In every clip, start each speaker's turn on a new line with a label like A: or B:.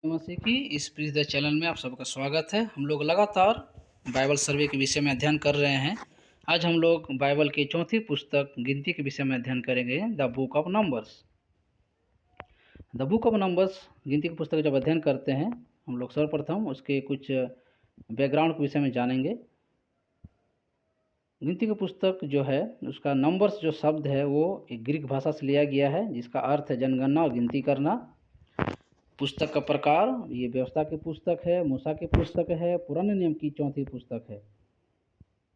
A: मसीह की इस प्रीत चैनल में आप सबका स्वागत है। हम लोग लगातार बाइबल सर्वे के विषय में अध्ययन कर रहे हैं। आज हम लोग बाइबल की चौथी पुस्तक गिनती के विषय में अध्ययन करेंगे, the book of numbers. The book of numbers गिनती की पुस्तक जब अध्ययन करते हैं हम लोग सर्वप्रथम उसके कुछ बैकग्राउंड के विषय में जानेंगे। गिनती की पुस्तक जो है उसका नंबर्स जो शब्द है वो एक ग्रीक भाषा से लिया गया है, जिसका अर्थ है जनगणना और गिनती करना। पुस्तक का प्रकार ये व्यवस्था की पुस्तक है, मूसा की पुस्तक है, पुराने नियम की चौथी पुस्तक है।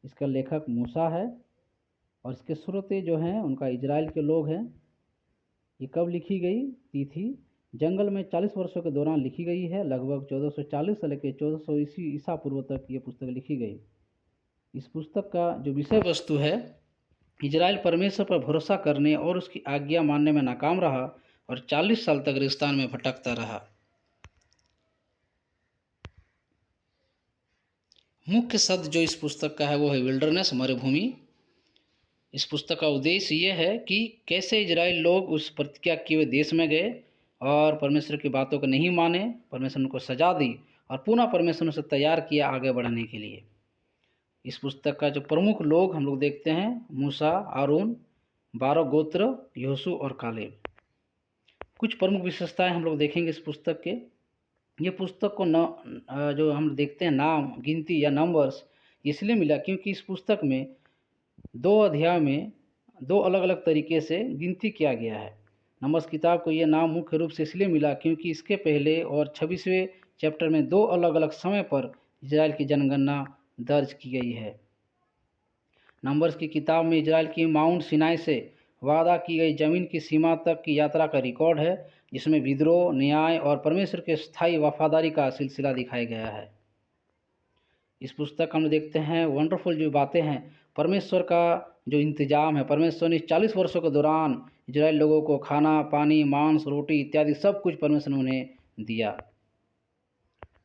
A: इसका लेखक मूसा है और इसके श्रोते जो हैं उनका इजराइल के लोग हैं। ये कब लिखी गई? तिथि जंगल में 40 वर्षों के दौरान लिखी गई है। लगभग 1440 से लेकर 1400 ईसा पूर्व तक ये पुस्तक लिखी गई। इस पुस्तक का जो विषय वस्तु है, इजराइल परमेश्वर पर भरोसा करने और उसकी आज्ञा मानने में नाकाम रहा और 40 साल तक रेगिस्तान में भटकता रहा। मुख्य शब्द जो इस पुस्तक का है वो है विल्डरनेस, मरुभूमि। इस पुस्तक का उद्देश्य ये है कि कैसे इजराइल लोग उस प्रतिज्ञा किए हुए देश में गए और परमेश्वर की बातों को नहीं माने, परमेश्वर ने उनको सजा दी और पुनः परमेश्वर ने उसे तैयार किया आगे बढ़ने के लिए। इस पुस्तक का जो प्रमुख लोग हम लोग देखते हैं, मूसा, आरून, 12 गोत्र, यहोशू और कालेब। कुछ प्रमुख विशेषताएं हम लोग देखेंगे इस पुस्तक के। ये पुस्तक को जो हम देखते हैं नाम गिनती या नंबर्स इसलिए मिला क्योंकि इस पुस्तक में 2 अध्याय में 2 अलग अलग तरीके से गिनती किया गया है। नंबर्स किताब को ये नाम मुख्य रूप से इसलिए मिला क्योंकि इसके पहले और 26वें चैप्टर में 2 अलग अलग समय पर इजराइल की जनगणना दर्ज की गई है। नंबर्स की किताब में इजराइल की माउंट सिनाई से वादा की गई ज़मीन की सीमा तक की यात्रा का रिकॉर्ड है, जिसमें विद्रोह, न्याय और परमेश्वर के स्थायी वफादारी का सिलसिला दिखाया गया है। इस पुस्तक हम देखते हैं वंडरफुल जो बातें हैं, परमेश्वर का जो इंतजाम है, परमेश्वर ने 40 वर्षों के दौरान इजराइल लोगों को खाना, पानी, मांस, रोटी इत्यादि सब कुछ परमेश्वर ने उन्हें दिया।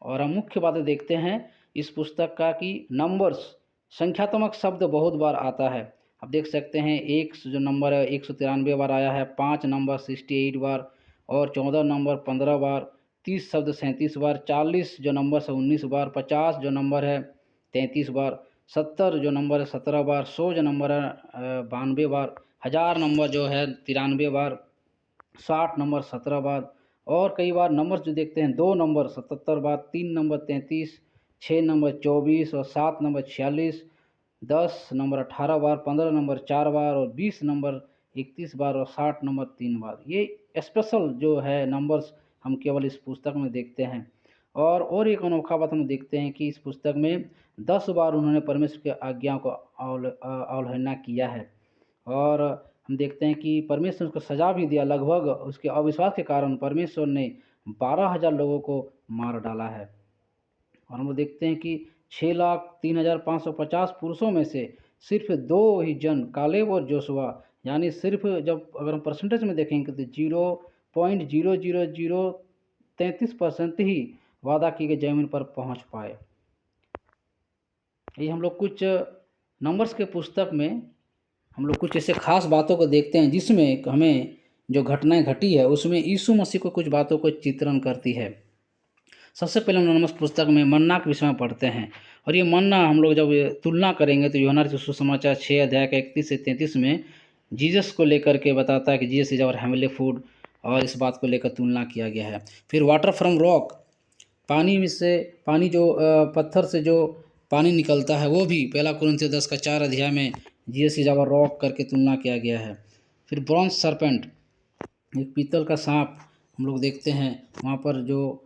A: और हम मुख्य बातें देखते हैं इस पुस्तक का कि नंबर्स संख्यात्मक शब्द बहुत बार आता है। आप देख सकते हैं एक जो नंबर है 193 बार आया है, 5 नंबर 68 बार और 14 नंबर 15 बार, 30 शब्द 37 बार, 40 जो नंबर है 19 बार, 50 जो नंबर है 33 बार, 70 जो नंबर है 17 बार, 100 जो नंबर है 92 बार, 1000 नंबर जो है 93 बार, 60 नंबर 17 बार और कई बार नंबर्स जो देखते हैं 2 नंबर 77 बार, 3 नंबर 33, 6 नंबर 24 और 7 नंबर 46, 10 नंबर 18 बार, 15 नंबर 4 बार और 20 नंबर 31 बार और 60 नंबर 3 बार। ये स्पेशल जो है नंबर्स हम केवल इस पुस्तक में देखते हैं। और एक अनोखा बात हम देखते हैं कि इस पुस्तक में 10 बार उन्होंने परमेश्वर की आज्ञा को अवहेलना किया है और हम देखते हैं कि परमेश्वर ने उसको सजा भी दिया। लगभग उसके अविश्वास के कारण परमेश्वर ने 12,000 लोगों को मार डाला है। और हम लोग देखते हैं कि 6,03,550 पुरुषों में से सिर्फ 2 ही जन कालेब और जोशुआ, यानी सिर्फ जब अगर हम परसेंटेज में देखेंगे तो 0.00033% ही वादा की गई जमीन पर पहुंच पाए। ये हम लोग कुछ नंबर्स के पुस्तक में हम लोग कुछ ऐसे खास बातों को देखते हैं जिसमें हमें जो घटनाएं घटी है उसमें यीशु मसीह को कुछ बातों को चित्रण करती है। सबसे पहले हम नंबर्स पुस्तक में मन्ना के विषय में पढ़ते हैं और ये मन्ना हम लोग जब तुलना करेंगे तो यूहन्ना रचित सुसमाचार 6 अध्याय का 31 से 33 में जीसस को लेकर के बताता है कि Jesus is our heavenly food और इस बात को लेकर तुलना किया गया है। फिर वाटर फ्रॉम रॉक, पानी में से पानी जो पत्थर से जो पानी निकलता है वो भी 1 कुरिन्थियों 10 का 4 अध्याय में जीसस इज आवर रॉक करके तुलना किया गया है। फिर ब्रॉन्ज सरपेंट, एक पीतल का सांप हम लोग देखते हैं वहाँ पर जो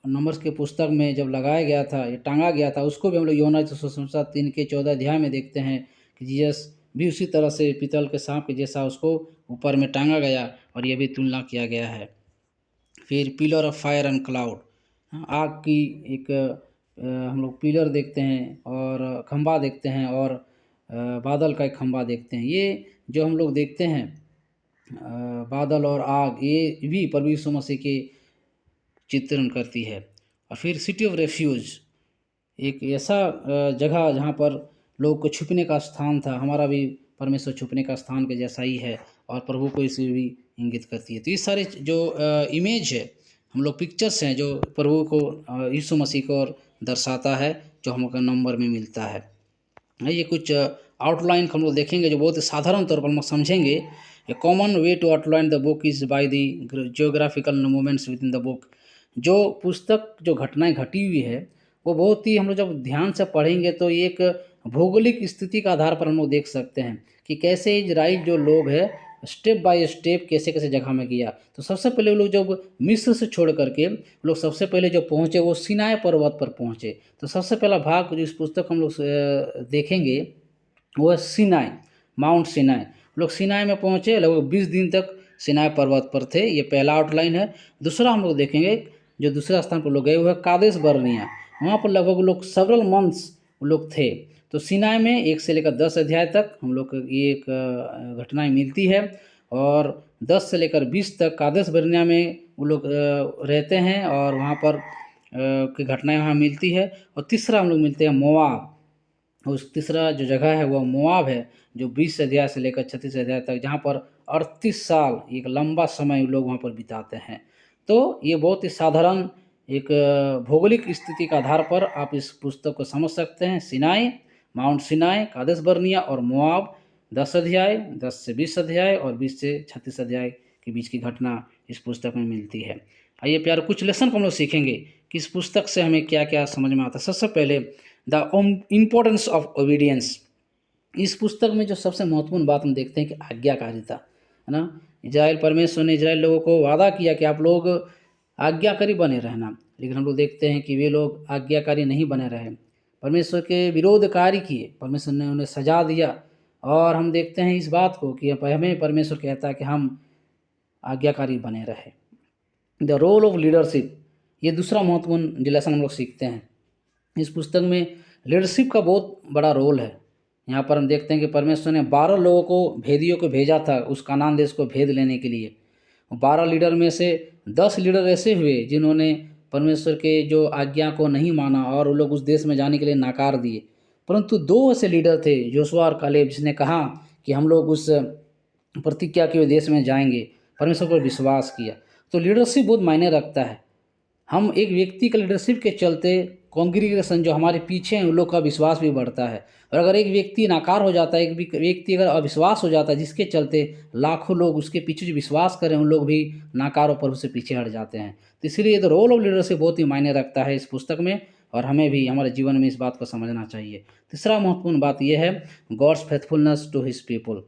A: नंबर्स के पुस्तक में जब लगाया गया था, ये टांगा गया था, उसको भी हम लोग यूहन्ना सुसमाचार 3 के 14 अध्याय में देखते हैं कि जीसस भी उसी तरह से पीतल के सांप के जैसा उसको ऊपर में टांगा गया और ये भी तुलना किया गया है। फिर pillar of fire and cloud, आग की एक हम लोग पिलर देखते हैं और खंबा देखते हैं और बादल का एक खंबा देखते हैं। ये जो हम लोग देखते हैं बादल और आग, ये भी प्रभु यीशु मसीह के चित्रण करती है। और फिर सिटी ऑफ रेफ्यूज, एक ऐसा जगह जहाँ पर लोग को छुपने का स्थान था, हमारा भी परमेश्वर छुपने का स्थान के जैसा ही है और प्रभु को इसे भी इंगित करती है। तो ये सारे जो इमेज है हम लोग पिक्चर्स हैं जो प्रभु को, यीशु मसीह को दर्शाता है, जो हमको नंबर में मिलता है। ये कुछ आउटलाइन हम लोग देखेंगे जो बहुत ही साधारण तौर पर हम लोग समझेंगे। A common way to outline the book is by the geographical moments within the book. जो पुस्तक जो घटनाएं घटी हुई है वो बहुत ही हम लोग जब ध्यान से पढ़ेंगे तो ये एक भौगोलिक स्थिति के आधार पर हम लोग देख सकते हैं कि कैसे इजराइल जो लोग है स्टेप बाय स्टेप कैसे कैसे जगह में गया। तो सबसे पहले वो लोग जब मिस्र से छोड़ करके लोग सबसे पहले जो पहुँचे वो सिनाई पर्वत पर पहुँचे। तो सबसे पहला भाग जो इस पुस्तक हम लोग देखेंगे वो है सिनाई, माउंट सिनाई। लोग सिनाई में पहुँचे, लगभग 20 दिन तक सिनाई पर्वत पर थे। ये पहला आउटलाइन है। दूसरा हम लोग देखेंगे जो दूसरा स्थान पर लोग गए हुए हैं कादेश बर्निया, वहाँ पर लगभग लोग सेवरल मंथ्स लोग थे। तो सिनाई में 1 से लेकर 10 अध्याय तक हम लोग को ये एक घटनाएं मिलती है, और 10 से लेकर 20 तक कादेश बर्निया में वो लोग रहते हैं और वहाँ पर की घटनाएं वहाँ मिलती है। और तीसरा हम लोग मिलते हैं मोआब। उस तीसरा जो जगह है वह मोआब है, जो 20 अध्याय से लेकर 36 अध्याय तक, जहाँ पर 38 साल एक लंबा समय लोग वहाँ पर बिताते हैं। तो ये बहुत ही साधारण एक भौगोलिक स्थिति के आधार पर आप इस पुस्तक को समझ सकते हैं। सिनाई, माउंट सिनाई, कादेश बर्निया और मोआब, 10 अध्याय, 10 से 20 अध्याय और 20 से 36 अध्याय के बीच की घटना इस पुस्तक में मिलती है। आइए प्यारे, कुछ लेसन को हम लोग सीखेंगे कि इस पुस्तक से हमें क्या क्या समझ में आता है। सबसे पहले द इम्पोर्टेंस ऑफ ओबीडियंस। इस पुस्तक में जो सबसे महत्वपूर्ण बात हम देखते हैं कि आज्ञाकारिता है ना। इजराइल, परमेश्वर ने इजराइल लोगों को वादा किया कि आप लोग आज्ञाकारी बने रहना, लेकिन हम लोग देखते हैं कि वे लोग आज्ञाकारी नहीं बने रहे, परमेश्वर के विरोधकारी किए, परमेश्वर ने उन्हें सजा दिया। और हम देखते हैं इस बात को कि हमें परमेश्वर कहता है कि हम आज्ञाकारी बने रहे। द रोल ऑफ लीडरशिप, ये दूसरा महत्वपूर्ण लेसन हम लोग सीखते हैं। इस पुस्तक में लीडरशिप का बहुत बड़ा रोल है। यहाँ पर हम देखते हैं कि परमेश्वर ने 12 लोगों को, भेदियों को भेजा था उस कानान देश को भेद लेने के लिए। 12 लीडर में से 10 लीडर ऐसे हुए जिन्होंने परमेश्वर के जो आज्ञा को नहीं माना और वो लोग उस देश में जाने के लिए नकार दिए। परंतु 2 ऐसे लीडर थे, योशुआ और कालेब, जिसने कहा कि हम लोग उस प्रतिज्ञा के देश में जाएंगे, परमेश्वर पर विश्वास किया। तो लीडरशिप बहुत मायने रखता है। हम एक व्यक्ति के लीडरशिप के चलते कांग्रीगेशन जो हमारे पीछे हैं उन लोग का विश्वास भी बढ़ता है। और अगर एक व्यक्ति नाकार हो जाता है, एक व्यक्ति अगर अविश्वास हो जाता है, जिसके चलते लाखों लोग उसके पीछे जो विश्वास करें उन लोग भी नाकार और प्रभु से पीछे हट जाते हैं। तो इसलिए तो रोल ऑफ लीडरशिप बहुत ही मायने रखता है इस पुस्तक में, और हमें भी हमारे जीवन में इस बात को समझना चाहिए। तीसरा महत्वपूर्ण बात यह है God's faithfulness to his people.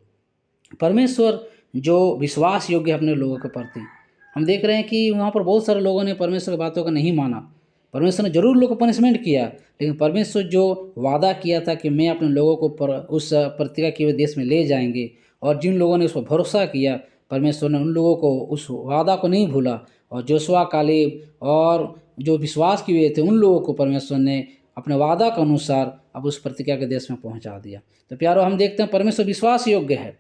A: परमेश्वर जो विश्वास योग्य है अपने लोगों के प्रति। हम देख रहे हैं कि वहाँ पर बहुत सारे लोगों ने परमेश्वर की बातों को नहीं माना। परमेश्वर ने जरूर लोगों को पनिशमेंट किया, लेकिन परमेश्वर जो वादा किया था कि मैं अपने लोगों को उस प्रतिज्ञा किए हुए देश में ले जाएंगे, और जिन लोगों ने उस पर भरोसा किया, परमेश्वर ने उन लोगों को उस वादा को नहीं भूला। और जोशुआ, कालेब और जो विश्वास किए हुए थे उन लोगों को परमेश्वर ने अपने वादा के अनुसार अब उस प्रतिज्ञा के देश में पहुंचा दिया। तो प्यारो, हम देखते हैं परमेश्वर विश्वास योग्य है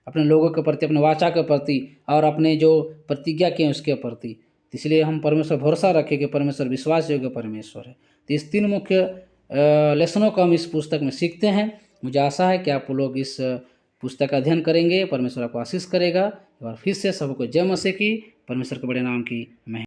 A: अपने लोगों के प्रति, अपने वाचा के प्रति और अपने जो प्रतिज्ञा किए उसके प्रति। इसलिए हम परमेश्वर भरोसा रखें कि परमेश्वर विश्वास योग्य परमेश्वर है। तो इस 3 मुख्य लेसनों को हम इस पुस्तक में सीखते हैं। मुझे आशा है कि आप लोग इस पुस्तक का अध्ययन करेंगे, परमेश्वर आपको आशीष करेगा। और फिर से सबको जय मसीह की, परमेश्वर के बड़े नाम की महिमा।